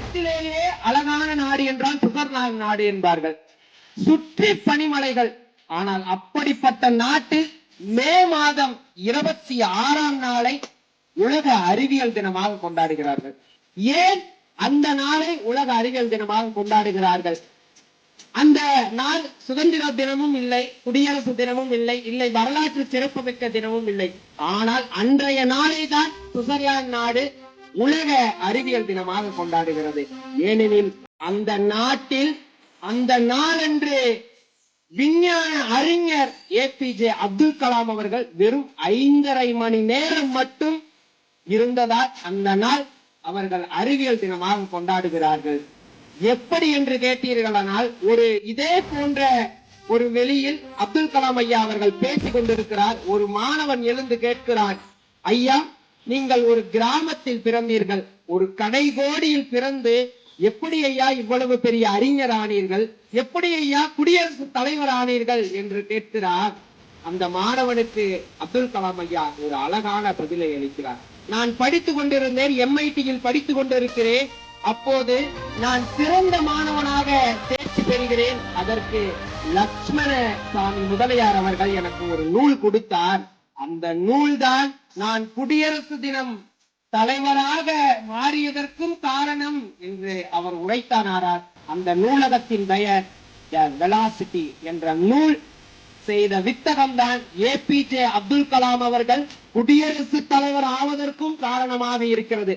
உலகத்திலேயே அழகான நாடு என்றால் சுவிட்சர்லாந்து நாடு என்பார்கள். சுற்றி பனிமலைகள். ஆனால் அப்படிப்பட்ட நாட்டில் மே மாதம் 26ஆம் நாளை உலக அறிவியல் தினமாக கொண்டாடுகிறார்கள். ஏன் அந்த நாளை உலக அறிவியல் தினமாக கொண்டாடுகிறார்கள்? அந்த நாள் சுதந்திர தினமும் இல்லை, குடியரசு தினமும் இல்லை, வரலாற்று சிறப்புமிக்க தினமும் இல்லை. ஆனால் அன்றைய நாளை தான் சுவிட்சர்லாந்து நாடு உலக அறிவியல் தினமாக கொண்டாடுகிறது. ஏனெனில் அந்த நாட்டில் அந்த நாளன்று விஞ்ஞான அறிஞர் APJ அப்துல் கலாம் அவர்கள் வெறும் 5.5 மணி நேரம் மட்டும் இருந்ததால் அந்த நாள் அவர்கள் அறிவியல் தினமாக கொண்டாடுகிறார்கள். எப்படி என்று கேட்டீர்களானால், இதே போன்ற ஒரு வெளியில் அப்துல் கலாம் ஐயா அவர்கள் பேசிக் கொண்டிருக்கிறார். ஒரு மாணவன் எழுந்து கேட்கிறான், ஐயா, நீங்கள் ஒரு கிராமத்தில் பிறந்தீர்கள், ஒரு கடைகோடியில் பிறந்து எப்படி ஐயா இவ்வளவு பெரிய அறிஞர் ஆனீர்கள், எப்படி ஐயா குடியரசுத் தலைவர் ஆனீர்கள் என்று கேட்கிறார். அந்த மாணவனுக்கு அப்துல் கலாம் ஐயா ஒரு அழகான பதிலை அளிக்கிறார். நான் படித்துக் கொண்டிருந்தேன், MIT-யில் படித்துக் கொண்டிருக்கிறேன். அப்போது நான் சிறந்த மாணவனாக தேர்ச்சி பெறுகிறேன். அதற்கு லட்சுமண சாமி முதலியார் அவர்கள் எனக்கு ஒரு நூல் கொடுத்தார். அந்த நூல்தான் நான் குடியரசு தினம் தலைவராக மாறியதற்கும் காரணம் என்று அவர் உரைத்தானாரார். அந்த நூலகத்தின் பெயர் வெலாசிட்டி என்ற நூல் செய்த வித்தகம்தான் APJ அப்துல் கலாம் அவர்கள் குடியரசுத் தலைவர் ஆவதற்கும் காரணமாக இருக்கிறது.